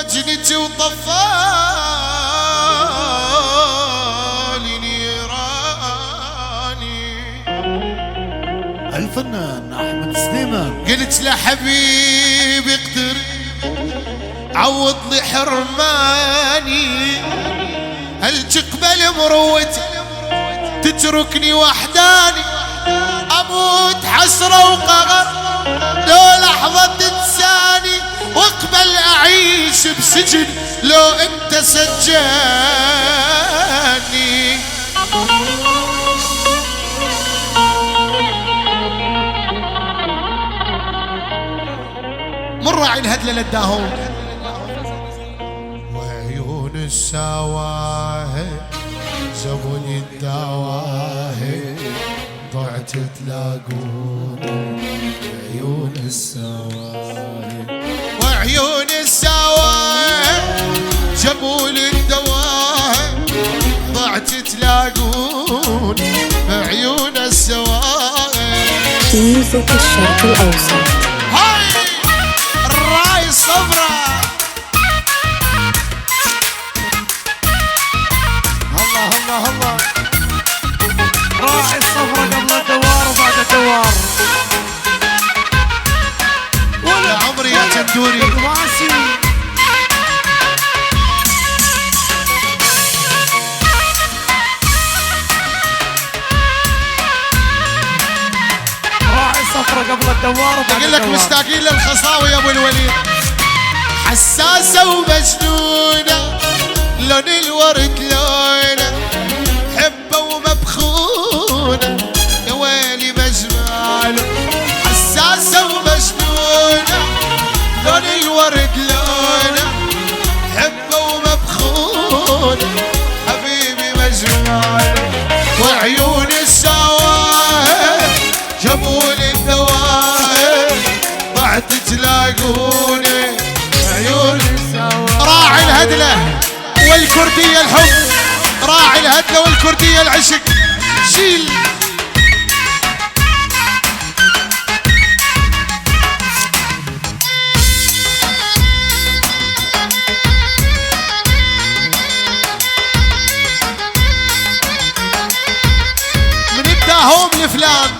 وجنتي وطفالي نيراني. الفنان احمد سليمان. قلت له حبيبي اقدر عوض لي حرماني، هل تقبل مروتي تتركني وحداني؟ اموت حسرة وقهر لو لحظة تنساني، واقبل اعيش بسجن لو انت سجاني. من راعي الهدلة للداهون وعيون السواهي زبوني الدواهي ضعت تلاقوني. عيون السواهي وعيون السواهي جابولي الدواهي ضعت تلاقوني. عيون السواهي ميوزك الشرق الأوسط. هاي الراي الصفراء. الله الله الله. راعي الصفرة قبل الدوار وبعد الدوار. يا عمري يا جندوري. راعي الصفرة قبل الدوار وبعد اقول لك مشتاقين للخصاوي يا ابو الوليد. حساسة ومجنونة لون الورد لونه، حبة ومبخونة يا ويلي مجماله. حساسة ومجنونة لون الورد لونه، حبة ومبخونة حبيبي مجماله. وعيون السواهي جابولي الدواهي ضعت تلاقوني. عيون راعي الهدلة والكردية الحب، راعي الهدلة والكردية العشق. شيل من الداهوم لفلان.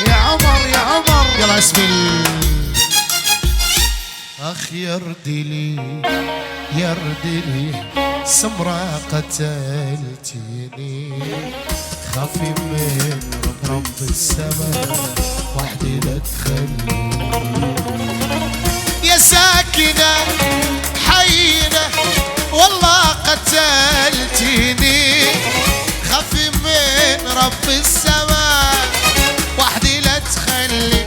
يا عمر يا عمر. يلا اسمي. اخ يردلي يردلي سمرة قتلتيني، خافي من رب السماء وحدي لا تخليني. يا ساكنة حينة والله قتلتيني، خافي من رب السماء وحدي لا تخلي.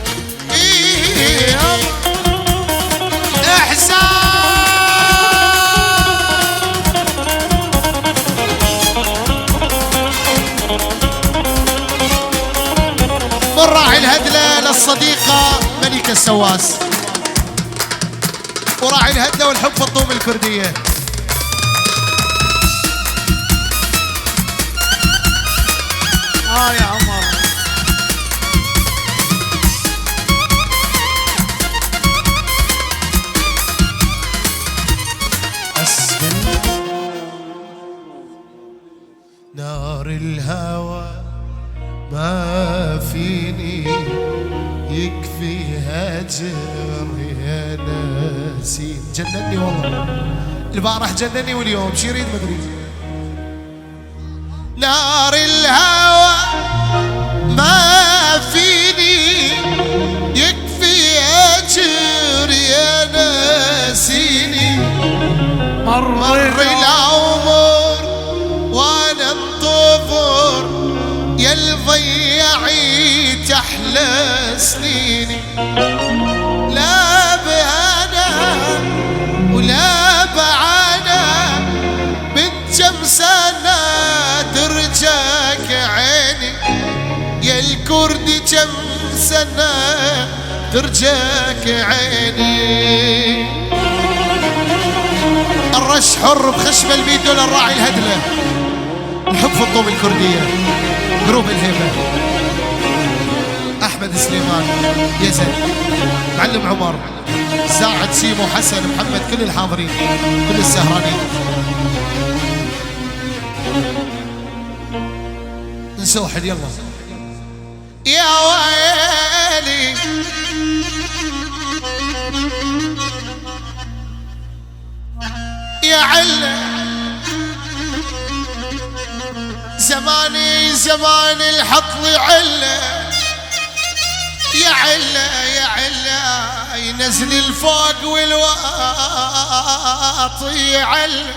من راعي الهدلة للصديقة ملكة السواس، وراعي الهدلة والحب فطوم الكردية. يا عمر. نار الهوى ما فيني يكفي هجر يا ناسين. جنني والله البارح جنني واليوم شي يريد مدري. نار الهوى ما فيني يكفي هجر يا ناسيني. مر العمر وانا انتظر يا الضيعي احلى سنيني. لا بهنا ولا بعنا بنت كم سنة ترجاك عيني، يا الكردي كم سنة ترجاك عيني. الرش حر بخشم $100 راعي الهدلة. نحب في الطوب الكردية جروب الهيبة. احمد سليمان يزن معلم عمر ساعد سيمو حسن محمد كل الحاضرين كل السهرانين. نسوحد يلا يا ويلي يا علة زماني زمان الحط لي علة يا علة يا علة ينزل الفوق والواطي علة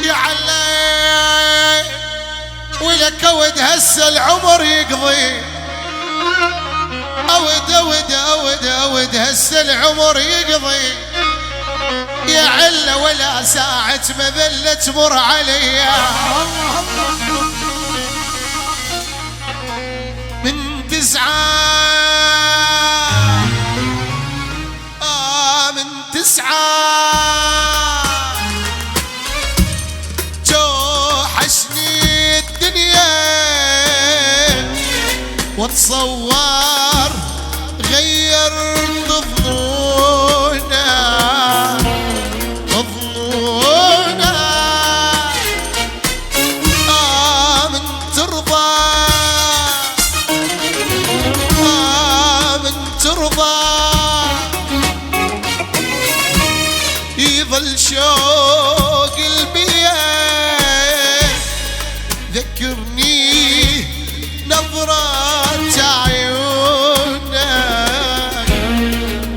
يا علة ولك ود هسه العمر يقضي أود أود أود أود هسه العمر يقضي يا علة ولا ساعة مذلة تمر علي من 9 من 9 جوحشني الدنيا واتصور غيرت ظنونا من ترضى من ترضى يظل شوق البيت ذكرني نظرات عيونك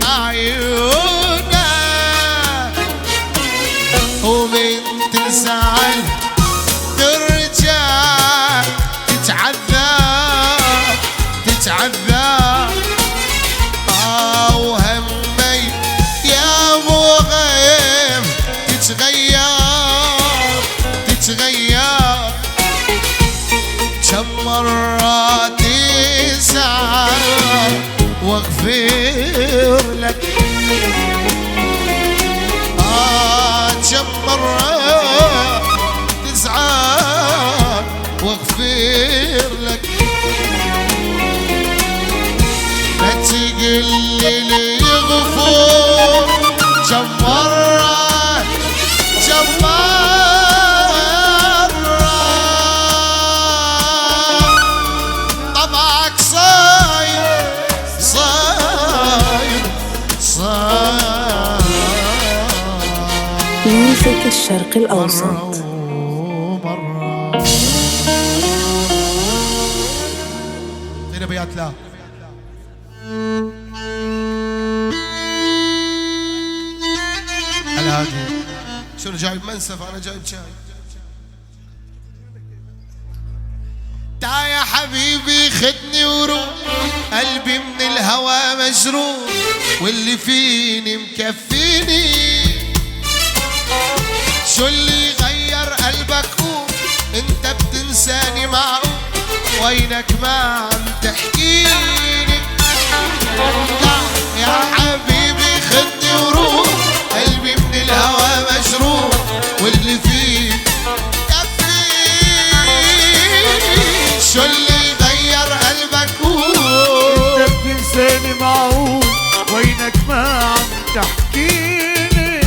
عيونك ومن تزعل ترجع تتعذب تتعذب وهمي يا مغيم تتغير تتغير كم مرة تزعل واغفر لك كم مرة تزعل واغفر لك لا تقل لي غفور كم مرة كم مرة طبعك صاير صاير صاير ميوزك الشرق الأوسط. هنا بيات لا الهادي شنو جايب منسف انا جايب شاي تا يا حبيبي خدني وروح قلبي من الهوى مجروح واللي فيني مكفيني شو اللي غير قلبك قول انت بتنساني معقول وينك ما عم تحكيني يا حبيبي خدني وروح قلبي من الهوى مجروح واللي فيه كفيني شو اللي غير قلبك قول انت بتنساني معقول وينك ما عم تحكيني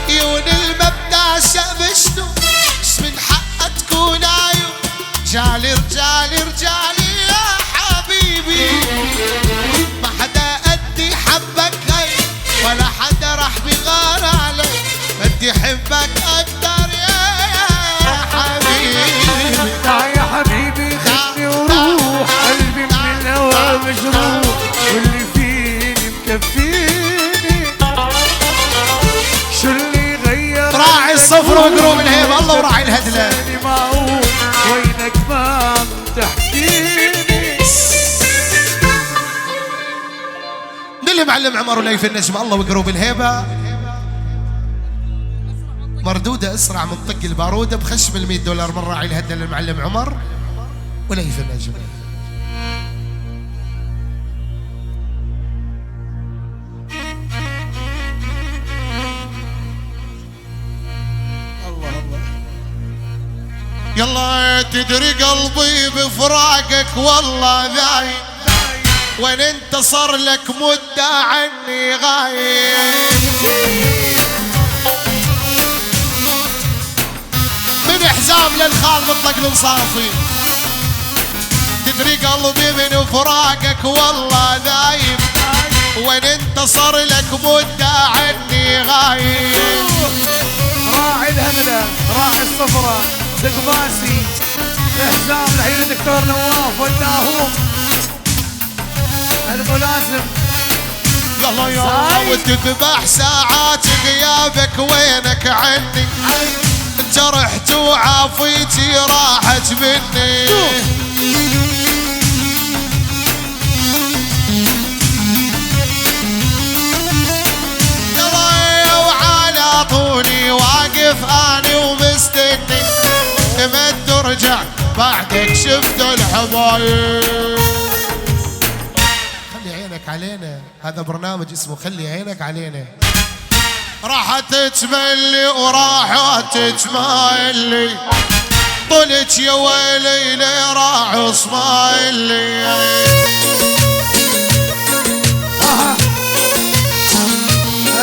عيون المبدع شق بشنو مش من حقها تكون عيون رجالي رجالي رجالي يا حبيبي ما حدا قدي حبك هي ولا حدا رح بيغار علي بدي حبك اكتر يا حبيبي يا حبيبي خدني وروح قلبي من الهوى مجروح واللي فيني مكفيني شو اللي غير راعي الصفر وقروب الهيبة الله وراعي الهدلة معقول وينك ما عم تحكيني اللي معلم عمر وليف النجم الله وقروب الهيبة مردودة اسرع من طق البارودة بخشم $100 من راعي الهدلة للمعلم عمر وليف النجم. يلا تدري قلبي بفراقك والله ذايب، وين انت صار لك مدة عني غايب. من حزام للخال مطلق الانصافي، تدري قلبي من فراقك والله ذايب، وين انت صار لك مدة عني غايب. راعي الهملة راعي الصفرة دقباسي الحزام الحين الدكتور نواف والداهوم الملازم. يلا يلا وتذبح ساعات غيابك وينك عني، جرحت وعافيتي راحت مني. يلا وعلى طولي واقف اني ومستني، ما ترجع بعدك شفت الحبايب. خلي عينك علينا، هذا برنامج اسمه خلي عينك علينا. راحت تملي وراحت تملي، طلت يا ويلي لي راح اسماعيلي.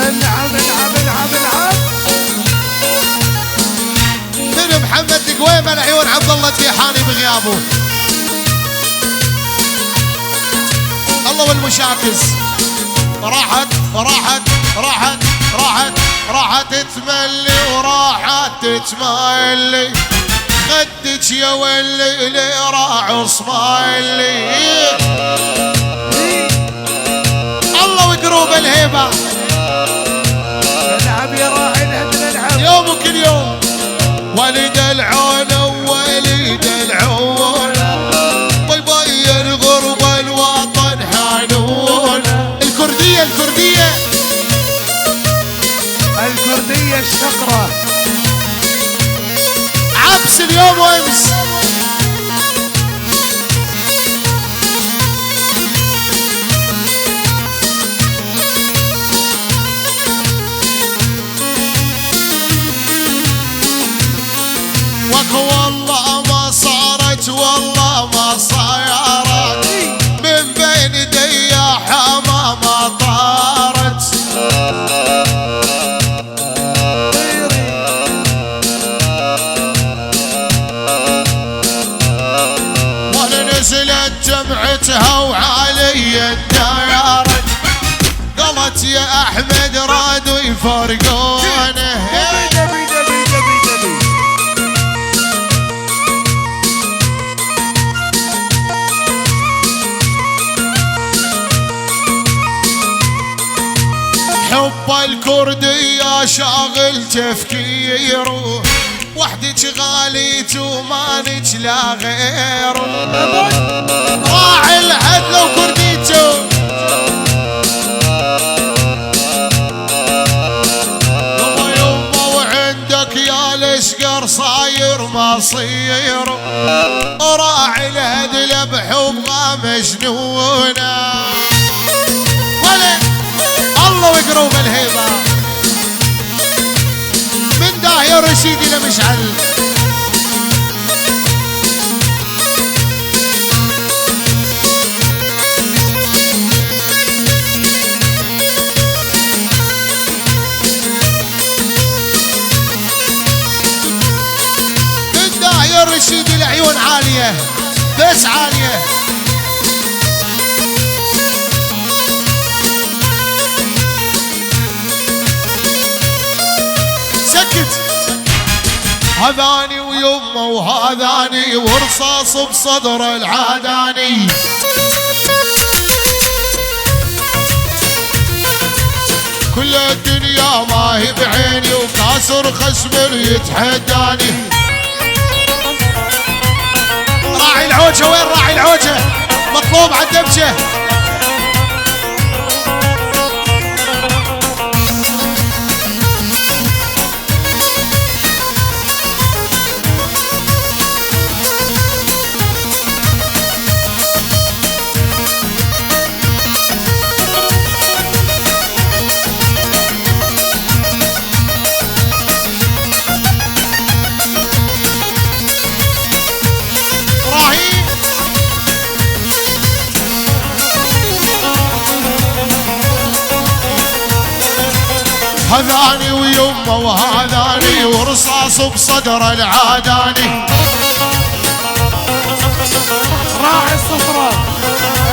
العب العب العب العب من محمد قويمة العيون عبد الله الديحاني بغيابه. الله والمشاكس. راحت راحت راحت راحت راحت تملي وراحت تملي، خدك يا ولي لي راح اسماعيلي. الله وقروب الهيبة. العب يا راعي الهملة العب يوم وكل يوم. وليد العون وليد العون، باي باي الغربة الوطن حنون. الكردية الكردية الكردية الشقرة عبس اليوم وامس. والله ما صارت والله ما صارت، من بين ايدي حمامة طارت. وانا نزلت جمعتها وعلي الدايرة، قالت يا احمد رادوا يفارقونه. دبي دبي دبي دبي حب الكردية شاغل تفكيره، وحدك غاليت ومانك لا غيره. راعي العدل وكرديته. يما يما وعندك يا الاشقر صاير مصير، راعي العدل بحبها مجنونه. الله وقروب الهيبة. من داهية رشيدي لمشعل. من داهية رشيدي العيون عالية بس عالية. هذاني ويمه وهذاني ورصاص بصدر العاداني. كل الدنيا ما هي بعيني وكاسر خشم يتحداني. راعي العوجة وين راعي العوجة؟ مطلوب عالدبشة. هذاني ويمه وهذاني ورصاص بصدر العاداني. راعي الصفرة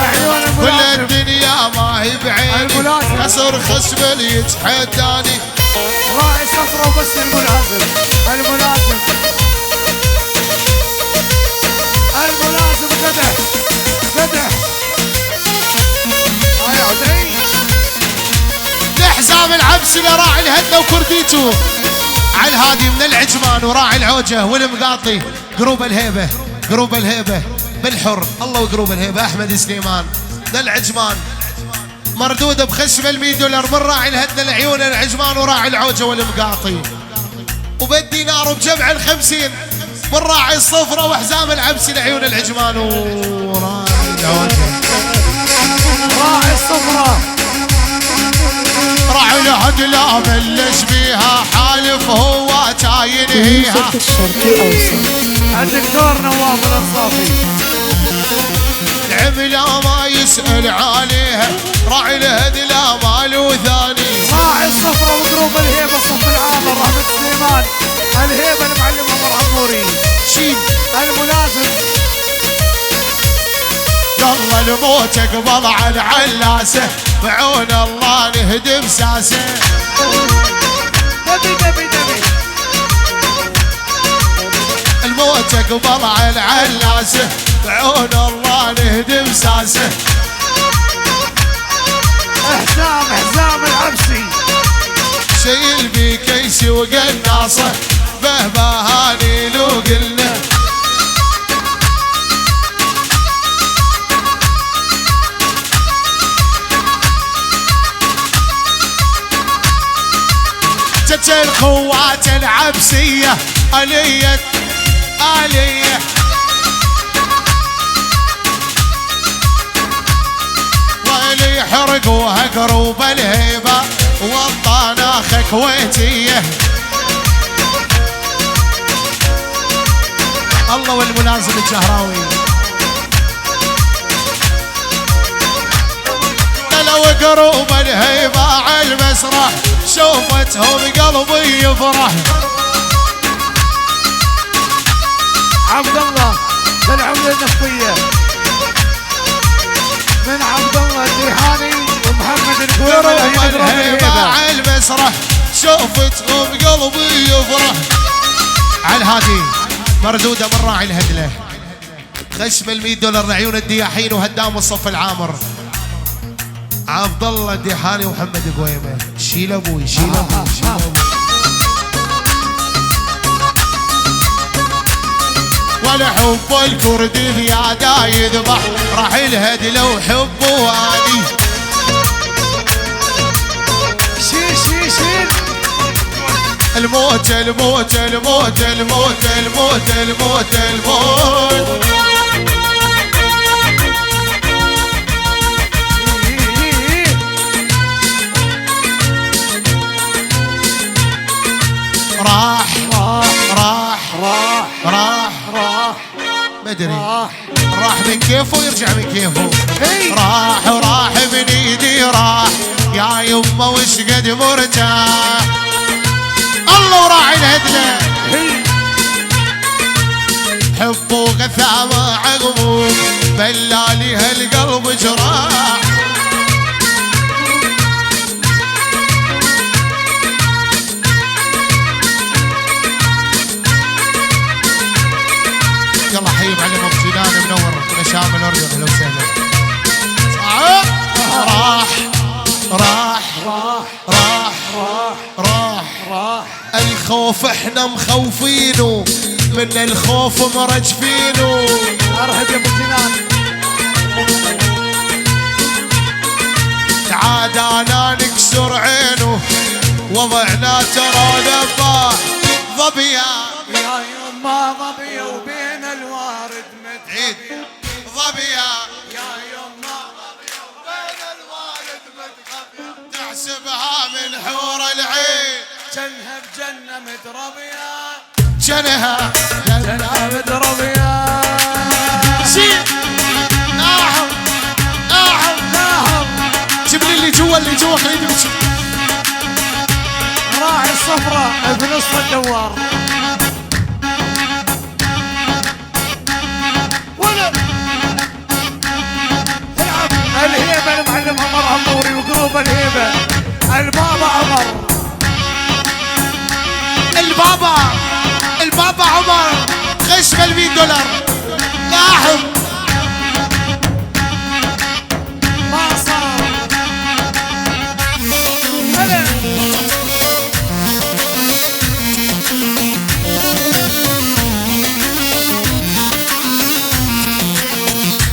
عيون كل الملازم الدنيا ما هي بعيني الملازم. كسر خصم اللي يتحداني. راعي الصفرة وبس الملازم الملازم الملازم قدح قدح هاي عدي لحزام العبس لراعي الهدة وكرديتو على الهادي من العجمان وراعي العوجة والمقاطي. قروب الهيبة قروب الهيبة بالحر الله وقروب الهيبة أحمد سليمان ذا العجمان مردودة بخشم $100 من راعي الهدة العيون العجمان وراعي العوجة والمقاطي. وبدي نار بجمع ال50 من راعي الصفرة وحزام العبس لعيون العجمان وراعي العوجة. راعي الصفرة راعي الهدلة بلش بيها حالف هو تاينهيها. موسيقى الشرق الأوسط. الدكتور نواف الانصافي العملة ما يسأل عليها راعي الهدلة مالو ثاني. راعي الصفرة وقروب الهيبة الصف العامر رحمة سليمان الهيبة المعلم عمر عموري شيل الملازم. يلا الموت اقبض على العلاسة بعون الله نهدم ساسة. دبي دبي دبي الموت اقبض على العلاسة بعون الله نهدم ساسة. حزام العبسي شيل بكيسي وقناصة بهبهاني لو قلنا. جت الخوات العبسية آلية آلية ويلي يحرقوها قروب الهيبة والطناخ كويتية. الله والملازم الجهراوي لو قروب الهيبة على المسرح شوفتهم قلبي يفرح. عبد الله العملة النفطية من عبد الله الديحاني ومحمد القويمة قروب الهيبة على المسرح شوفتهم قلبي يفرح. على الهادي مردودة من راعي الهدلة خشم $100 عيون الدياحين وهدام الصف العامر عبد الله الديحاني ومحمد القويمة. شيل ابوي شيل ابوي شيل ابوي. ولا حب الكردي زيادة يذبح راح الهدلة وحبه اني. شيل شيل شيل الموت الموت الموت الموت الموت الموت الموت. راح راح راح راح راح مدري راح راح من كيفه يرجع من كيفه. هي. راح وراح من ايدي راح يا يمه وش قد مرتاح. الله وراعي الهدله حبه غثامه عقبه بلالي هالقلب جراح. يلا حي معلم ابو جنان منور كل شام الاردن اهلا وسهلا. راح راح راح راح راح راح راح الخوف احنا مخوفينه من الخوف مرجفينه. ارحب يا ابو جنان عاد انا نكسر عينه وضعنا ترى ذباح ظبيا. يا يما ظبي وبين الوارد عيد ظبيا يا يما ظبي وبين الوارد متخبي تحسبها من حور العين جنها بجنة متربية جنها جنها متربية شيل ناحم ناحم ناهم جيب لي اللي جوا خليني امشي. الصفراء بنص الدوار. ولا العب الهيبة المعلم عمر عموري وجروب الهيبة. البابا عمر، البابا عمر خش $100 لاحظ ما صار. هلا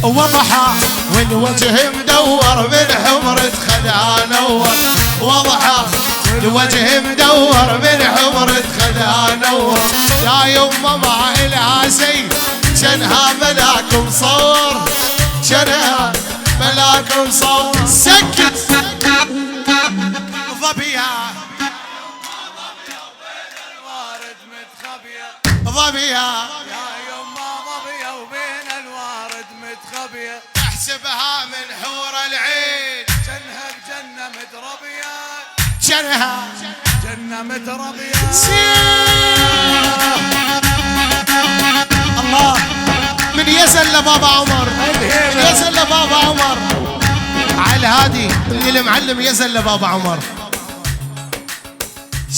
وضحى والوجه مدور من حمرة خدها نور. وضحى الوجه مدور من حمرة خدها نور. يا يمه ما إلها شي شنها ملاك مصور. شنها ملاك مصور. سكت ظبيها الوارد متخبية. ظبيها يا يما ضبية وبين الوارد متخبية. تحسبها من حور العين. جنها بجنة متربية. شنها جنة متربية. الله من يزن لبابا عمر. من يزن لبابا عمر. على الهادي اللي المعلم يزن لبابا عمر.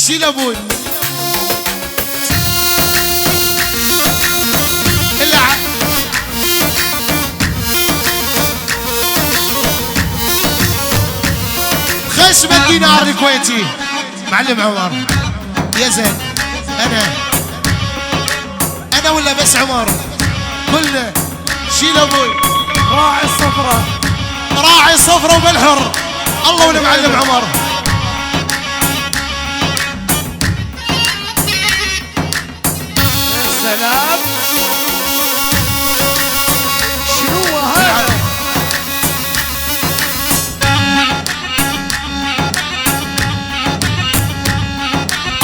شيل ابوي العب. خشمة دينار الكويتي معلم عمر يزن. انا ولا بس عمر كلنا. شيل ابوي راعي الصفرة. راعي الصفرة وبالحر. الله ولا معلم عمر. سلام. شنو هذا؟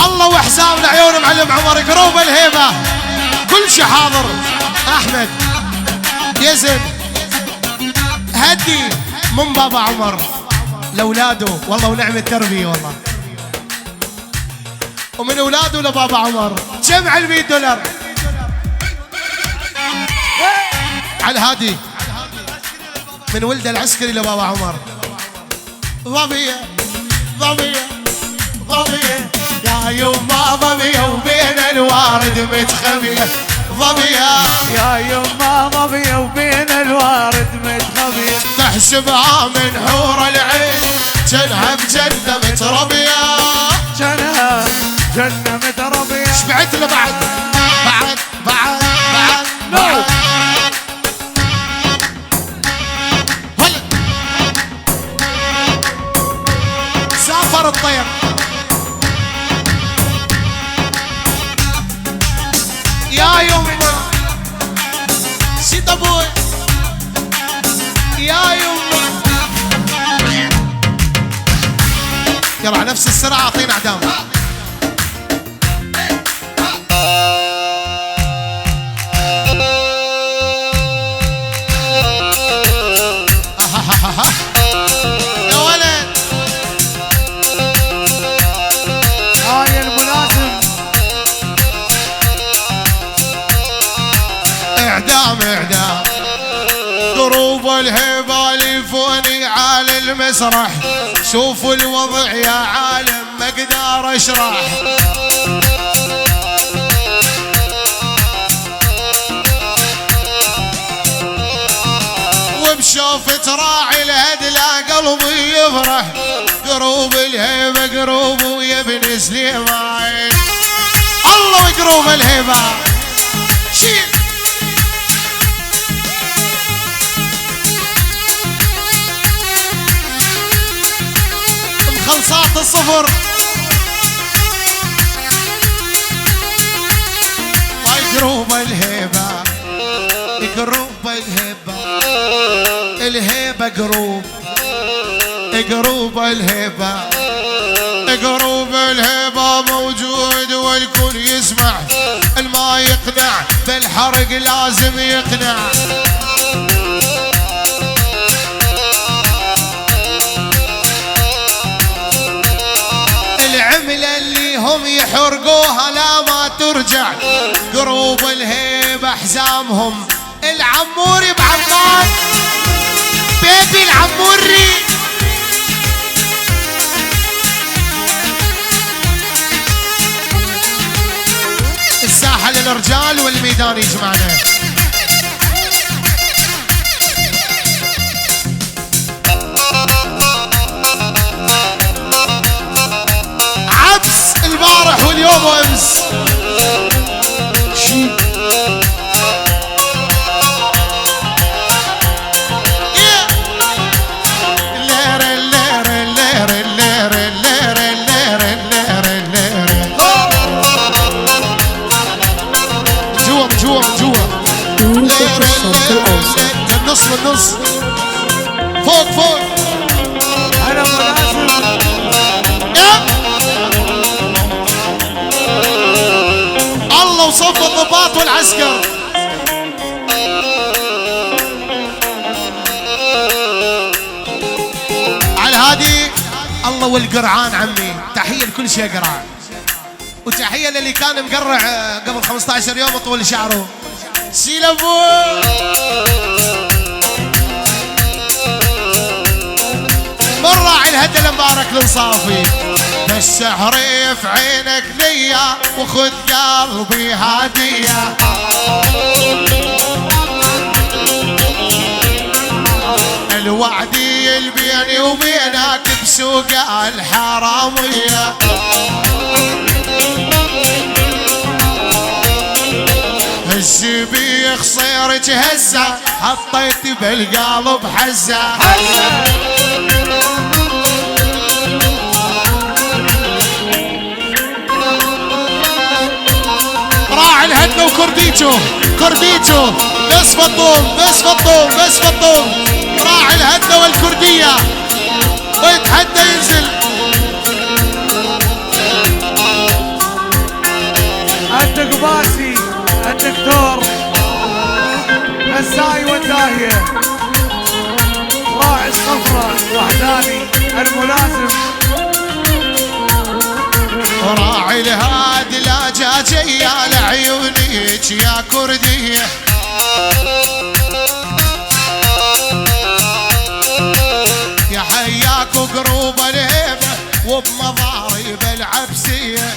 الله وحسام العيون معلم عمر. قروب الهيبة كل شي حاضر. احمد يزن هدي من بابا عمر لاولاده. والله ونعم التربية والله. ومن اولاده لبابا عمر جمع $100 على الهادي. من ولد العسكري لبابا عمر. ظبية ظبية ظبية يا يما ظبية وبين الوارد متخبية. ظبية يا يما ضبية وبين الوارد متخبية. تحسبها من حور العين. جنها بجنة متربية. جنها جنة متربية. شبعت له بعد بعد بعد بعد بعد. هلا سافر الطير. يا يما شيت ابوي. يا يما يلا على نفس السرعة اعطينا اعدام. يا ولد هاي الملازم. اعدام اعدام. ضروب الهيبة لفوني على المسرح. شوفوا الوضع يا عالم ما اقدر اشرح. وبشوفة راعي الهدلة قلبي يفرح. قروب الهيبة قروب ويا ابن سليمان. الله وقروب الهيبة. شيل مخلصات الصفر. قروب الهيبة قروب الهيبة. الهيبة قروب قروب الهيبة. قروب الهيبة موجود والكل يسمع. الما يقنع بالحرق لازم يقنع. العملة اللي هم وحرقوها لا ما ترجع، قروب الهيبة حزامهم. العموري بعمان بيبي العموري. الساحة للرجال والميدان يجمعنا. عبس البارح واليوم وامس. منطقة الشرق الأوسط. النص بالنص، فوق فوق. أنا مناسب. الله وصف الضباط والعسكر. على هادي الله والقرعان عمي. تحية لكل شيء قرعان، وتحية للي كان مقرع قبل 15 يوم طول شعره. سيلابو مرة الهدى المبارك للصافي. السحر في عينك نية وخذ قلبي هدية. الوعد بيني وبينك بسوق الحرامية. الزبيخ صير جهزة حطيت بالقلب حزة. راعي الهدى وكرديتو كرديتو بس فطوم بس فطوم بس فطوم. راعي الهدى والكردية ويتحدى ينزل. الدقباسي الدكتور الساي والداهية، راعي الصفرة الوحداني الملازم. راعي الهادي لا جاجية لعيونيك يا كردية. يا حياك وقروب الهيبة وبمضارب العبسية.